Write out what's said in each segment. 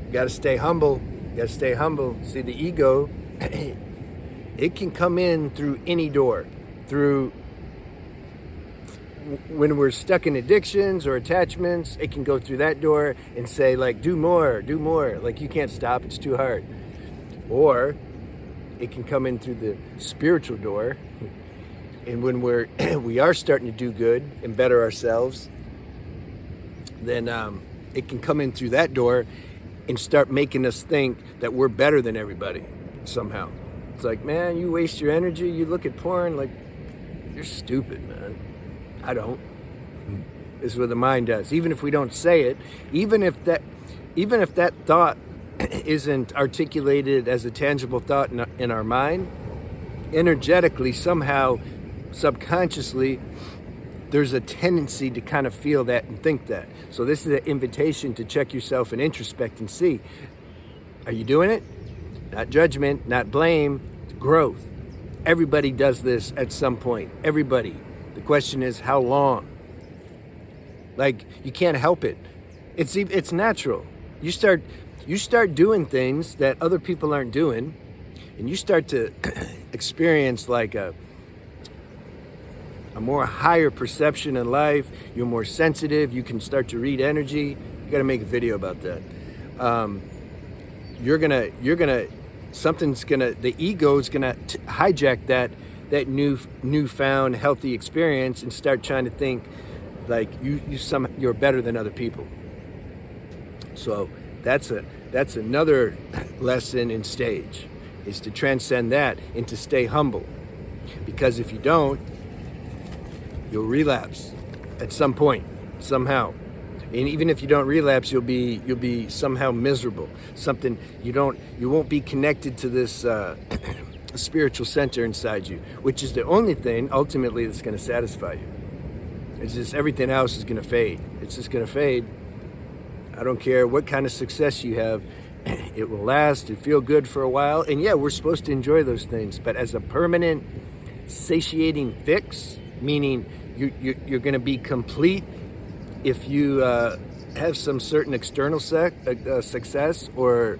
You got to stay humble. You got to stay humble. See, the ego, it can come in through any door. Through when we're stuck in addictions or attachments, it can go through that door and say, like, do more. Like, you can't stop, it's too hard. Or it can come in through the spiritual door. And when we are starting to do good and better ourselves, then it can come in through that door and start making us think that we're better than everybody somehow. It's like, man, you waste your energy, you look at porn, like, you're stupid, man. I don't. This is what the mind does. Even if we don't say it, even if that thought isn't articulated as a tangible thought in our mind, energetically, somehow, subconsciously, there's a tendency to kind of feel that and think that. So this is an invitation to check yourself and introspect and see, are you doing it? Not judgment, not blame, growth. Everybody does this at some point. Everybody. The question is, how long? Like, you can't help it. It's natural. You start doing things that other people aren't doing, and you start to experience like a more higher perception in life. You're more sensitive. You can start to read energy. You got to make a video about that. The ego is gonna hijack that newfound healthy experience and start trying to think like you're better than other people. So that's another lesson in stage, is to transcend that and to stay humble. Because if you don't, you'll relapse at some point, somehow. And even if you don't relapse, you'll be somehow miserable. You won't be connected to this spiritual center inside you, which is the only thing ultimately that's going to satisfy you. It's just everything else is going to fade. It's just going to fade. I don't care what kind of success you have. It will last and feel good for a while. And yeah, we're supposed to enjoy those things. But as a permanent, satiating fix, meaning you're going to be complete if you have some certain external success or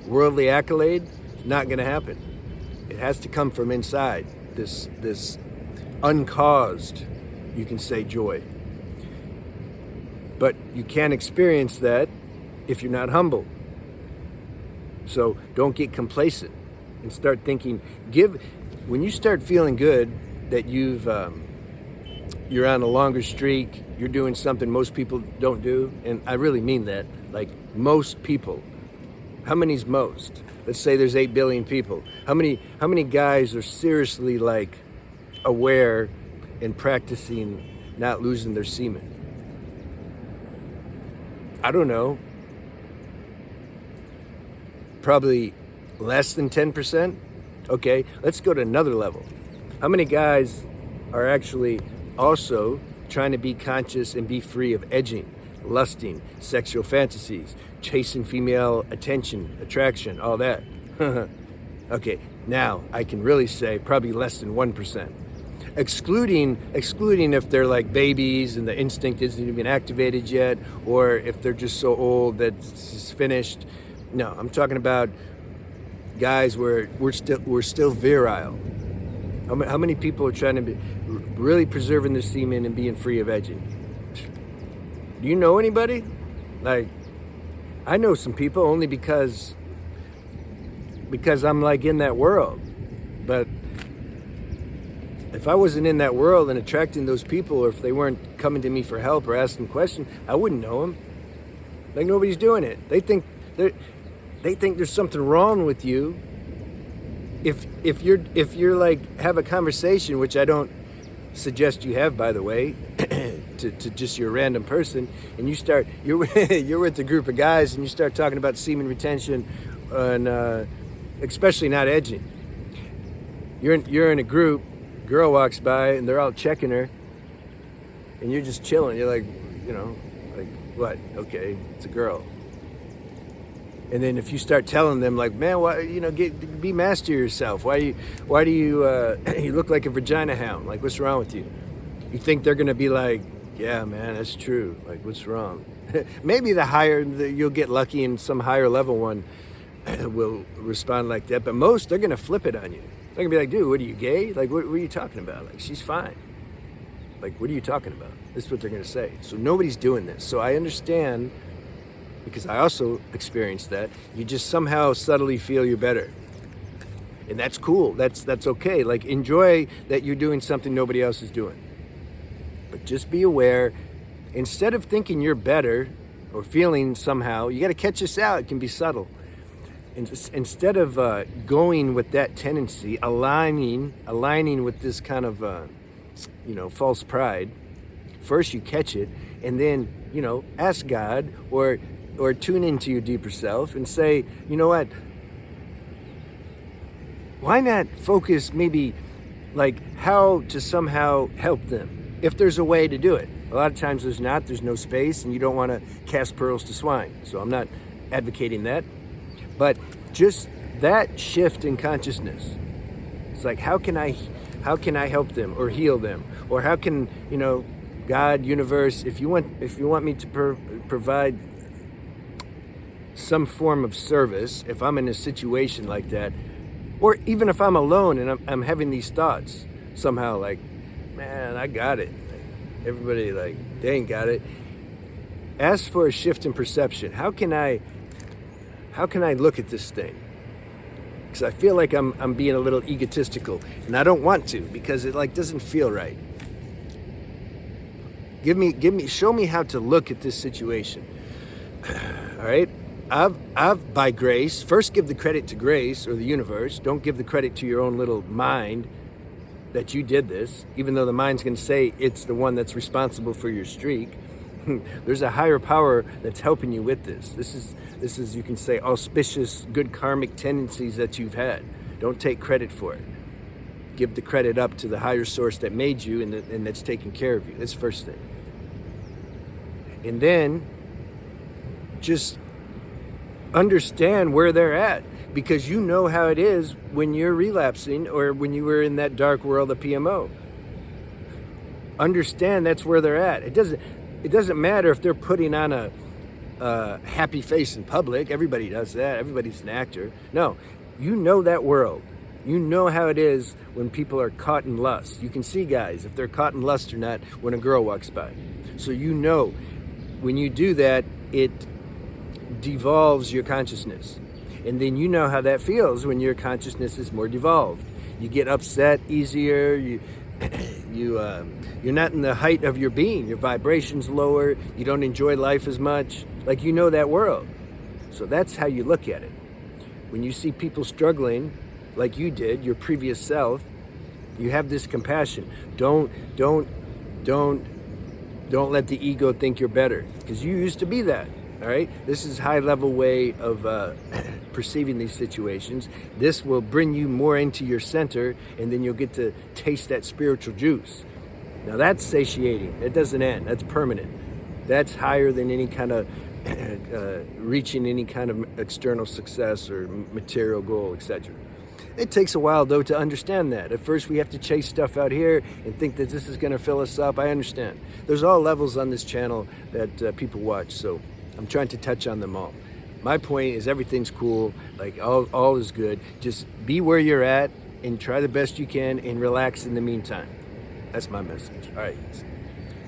worldly accolade, it's not going to happen. It has to come from inside, this uncaused, you can say, joy. But you can't experience that if you're not humble. So don't get complacent and start thinking, when you start feeling good that you're on a longer streak, you're doing something most people don't do, and I really mean that, like most people. How many's most? Let's say there's 8 billion people. How many guys are seriously like aware and practicing not losing their semen? I don't know. Probably less than 10%. Okay, let's go to another level. How many guys are actually also trying to be conscious and be free of edging, lusting, sexual fantasies, chasing female attention, attraction, all that? Okay, now I can really say probably less than 1%. Excluding if they're like babies and the instinct isn't even activated yet, or if they're just so old that it's finished. No, I'm talking about guys where we're still virile. How many people are trying to be really preserving their semen and being free of edging? Do you know anybody? Like, I know some people only because I'm like in that world. But if I wasn't in that world and attracting those people, or if they weren't coming to me for help or asking questions, I wouldn't know them. Like, nobody's doing it. They think there's something wrong with you. If you're like have a conversation, which I don't suggest you have, by the way, to just your random person, and you're with a group of guys and you start talking about semen retention and especially not edging. You're in a group, girl walks by and they're all checking her, and you're just chilling. You're like, like what? Okay, it's a girl. And then if you start telling them like, man, why, be master yourself. Why do you you look like a vagina hound? Like, what's wrong with you? You think they're gonna be like, Yeah, man, that's true. Like, what's wrong? Maybe you'll get lucky and some higher level one will respond like that. But most, they're going to flip it on you. They're going to be like, dude, what are you, gay? Like, what are you talking about? Like, she's fine. Like, what are you talking about? This is what they're going to say. So nobody's doing this. So I understand, because I also experienced that. You just somehow subtly feel you're better. And that's cool. That's okay. Like, enjoy that you're doing something nobody else is doing. But just be aware, instead of thinking you're better or feeling somehow, you got to catch this out. It can be subtle. And instead of going with that tendency, aligning with this kind of, false pride, first you catch it, and then, ask God or tune into your deeper self and say, you know what? Why not focus maybe like how to somehow help them? If there's a way to do it. A lot of times there's no space, and you don't want to cast pearls to swine. So I'm not advocating that. But just that shift in consciousness. It's like, how can I help them or heal them? Or how can, God, universe, if you want me to provide some form of service, if I'm in a situation like that, or even if I'm alone and I'm having these thoughts somehow, like, man, I got it. Everybody, like, they ain't got it. Ask for a shift in perception. How can I look at this thing? Because I feel like I'm being a little egotistical, and I don't want to, because it doesn't feel right. Show me how to look at this situation. All right? I've by grace, first give the credit to grace or the universe. Don't give the credit to your own little mind that you did this, even though the mind's going to say it's the one that's responsible for your streak. There's a higher power that's helping you with this. This is, you can say, auspicious, good karmic tendencies that you've had. Don't take credit for it. Give the credit up to the higher source that made you and that's taking care of you. That's the first thing. And then just understand where they're at, because you know how it is when you're relapsing or when you were in that dark world of PMO. Understand that's where they're at. It doesn't matter if they're putting on a happy face in public. Everybody does that. Everybody's an actor. No, you know that world. You know how it is when people are caught in lust. You can see guys if they're caught in lust or not when a girl walks by. So you know when you do that, it devolves your consciousness. And then you know how that feels when your consciousness is more devolved. You get upset easier. You're not in the height of your being. Your vibration's lower. You don't enjoy life as much. Like, you know that world. So that's how you look at it. When you see people struggling, like you did, your previous self, you have this compassion. Don't let the ego think you're better, because you used to be that. All right, this is a high-level way of perceiving these situations. This will bring you more into your center, and then you'll get to taste that spiritual juice. Now that's satiating. It doesn't end. That's permanent. That's higher than any kind of reaching any kind of external success or material goal, etc. It takes a while, though, to understand that. At first, we have to chase stuff out here and think that this is going to fill us up. I understand. There's all levels on this channel that people watch, so I'm trying to touch on them all. My point is everything's cool, like all is good. Just be where you're at and try the best you can and relax in the meantime. That's my message. All right.